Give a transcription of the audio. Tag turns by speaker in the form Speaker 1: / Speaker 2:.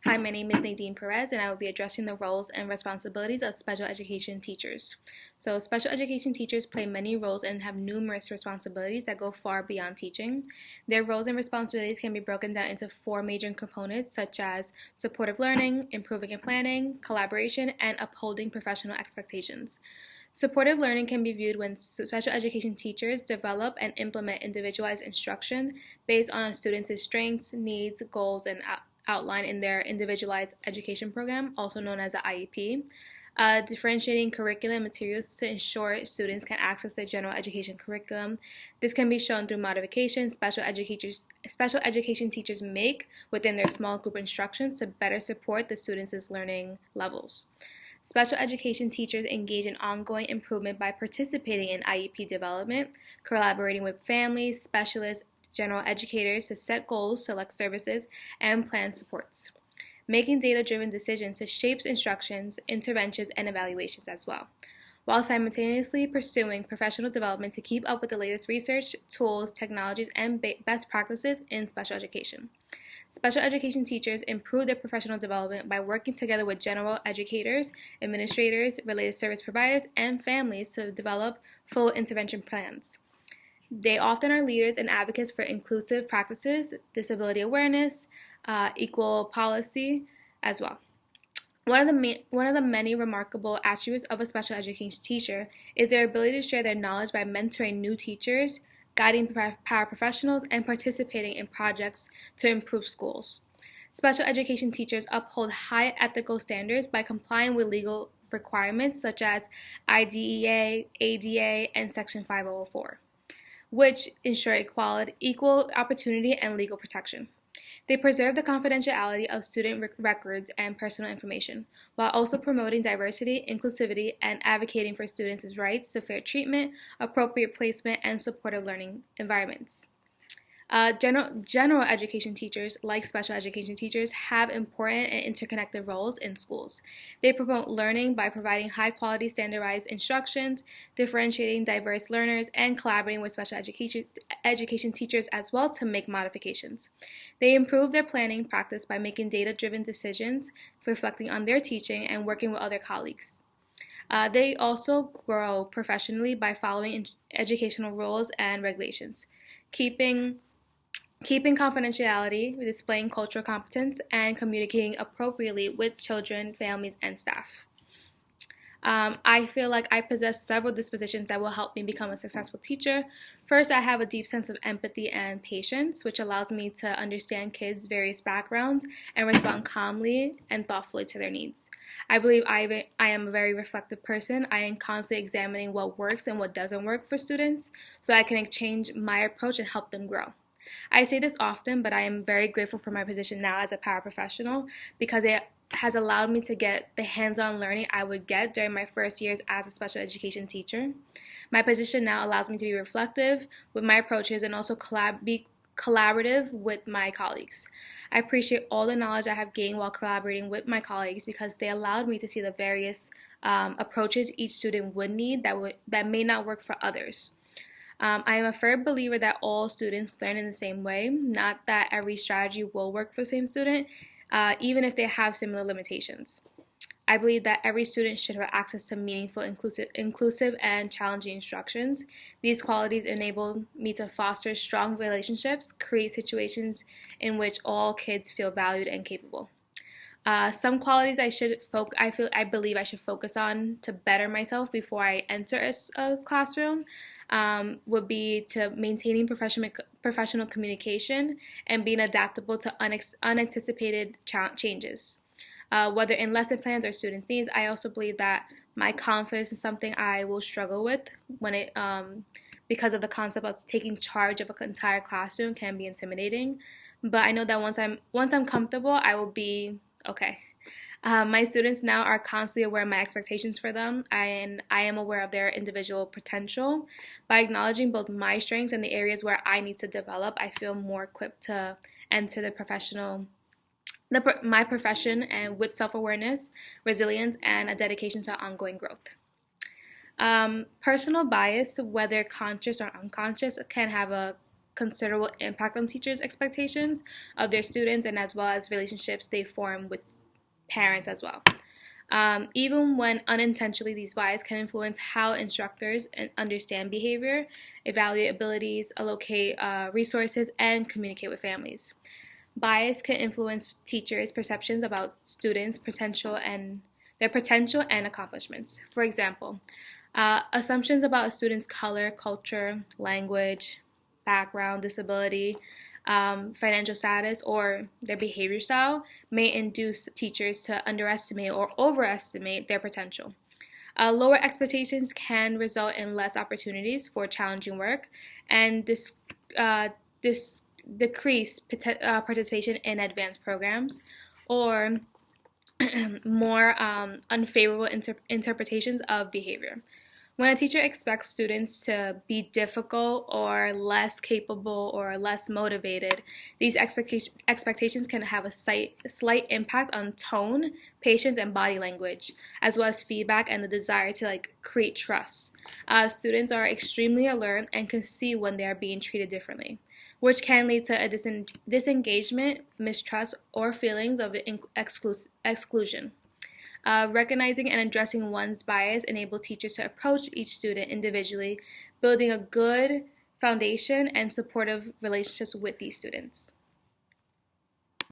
Speaker 1: Hi, my name is Nadine Perez, and I will be addressing the roles and responsibilities of special education teachers. So, special education teachers play many roles and have numerous responsibilities that go far beyond teaching. Their roles and responsibilities can be broken down into four major components, such as supportive learning, improving and planning, collaboration, and upholding professional expectations. Supportive learning can be viewed when special education teachers develop and implement individualized instruction based on a student's strengths, needs, goals, and outlined in their individualized education program, also known as the IEP. Differentiating curriculum materials to ensure students can access the general education curriculum. This can be shown through modifications special education teachers make within their small group instructions to better support the students' learning levels. Special education teachers engage in ongoing improvement by participating in IEP development, collaborating with families, specialists, general educators to set goals, select services, and plan supports. Making data-driven decisions to shape instructions, interventions, and evaluations as well, while simultaneously pursuing professional development to keep up with the latest research, tools, technologies, and best practices in special education. Special education teachers improve their professional development by working together with general educators, administrators, related service providers, and families to develop full intervention plans. They often are leaders and advocates for inclusive practices, disability awareness, equal policy as well. One of the many remarkable attributes of a special education teacher is their ability to share their knowledge by mentoring new teachers, guiding paraprofessionals, and participating in projects to improve schools. Special education teachers uphold high ethical standards by complying with legal requirements such as IDEA, ADA, and Section 5004, which ensure equal opportunity and legal protection. They preserve the confidentiality of student records and personal information, while also promoting diversity, inclusivity, and advocating for students' rights to fair treatment, appropriate placement, and supportive learning environments. General education teachers, like special education teachers, have important and interconnected roles in schools. They promote learning by providing high-quality standardized instructions, differentiating diverse learners, and collaborating with special education teachers as well to make modifications. They improve their planning practice by making data-driven decisions, reflecting on their teaching, and working with other colleagues. They also grow professionally by following educational rules and regulations, keeping confidentiality, displaying cultural competence, and communicating appropriately with children, families, and staff. I feel like I possess several dispositions that will help me become a successful teacher. First, I have a deep sense of empathy and patience, which allows me to understand kids' various backgrounds and respond calmly and thoughtfully to their needs. I believe I am a very reflective person. I am constantly examining what works and what doesn't work for students so I can change my approach and help them grow. I say this often, but I am very grateful for my position now as a paraprofessional because it has allowed me to get the hands-on learning I would get during my first years as a special education teacher. My position now allows me to be reflective with my approaches and also be collaborative with my colleagues. I appreciate all the knowledge I have gained while collaborating with my colleagues because they allowed me to see the various approaches each student would need that may not work for others. I am a firm believer that all students learn in the same way, not that every strategy will work for the same student, even if they have similar limitations. I believe that every student should have access to meaningful, inclusive, and challenging instructions. These qualities enable me to foster strong relationships, create situations in which all kids feel valued and capable. Some qualities I believe I should focus on to better myself before I enter a classroom would be to maintaining professional communication and being adaptable to unanticipated changes. Whether in lesson plans or student needs, I also believe that my confidence is something I will struggle with because of the concept of taking charge of an entire classroom can be intimidating. But I know that once I'm comfortable, I will be okay. My students now are constantly aware of my expectations for them, and I am aware of their individual potential. By acknowledging both my strengths and the areas where I need to develop, I feel more equipped to enter my profession and with self-awareness, resilience, and a dedication to ongoing growth. Personal bias, whether conscious or unconscious, can have a considerable impact on teachers' expectations of their students and as well as relationships they form with parents as well. Even when unintentionally, these biases can influence how instructors understand behavior, evaluate abilities, allocate resources, and communicate with families. Bias can influence teachers' perceptions about students' potential and their potential and accomplishments. For example, assumptions about a student's color, culture, language, background, disability, financial status, or their behavior style may induce teachers to underestimate or overestimate their potential. Lower expectations can result in less opportunities for challenging work, and this decrease participation in advanced programs, or more unfavorable interpretations of behavior. When a teacher expects students to be difficult or less capable or less motivated, these expectations can have a slight impact on tone, patience, and body language, as well as feedback and the desire to create trust. Students are extremely alert and can see when they are being treated differently, which can lead to a disengagement, mistrust, or feelings of exclusion. Recognizing and addressing one's bias enables teachers to approach each student individually, building a good foundation and supportive relationships with these students.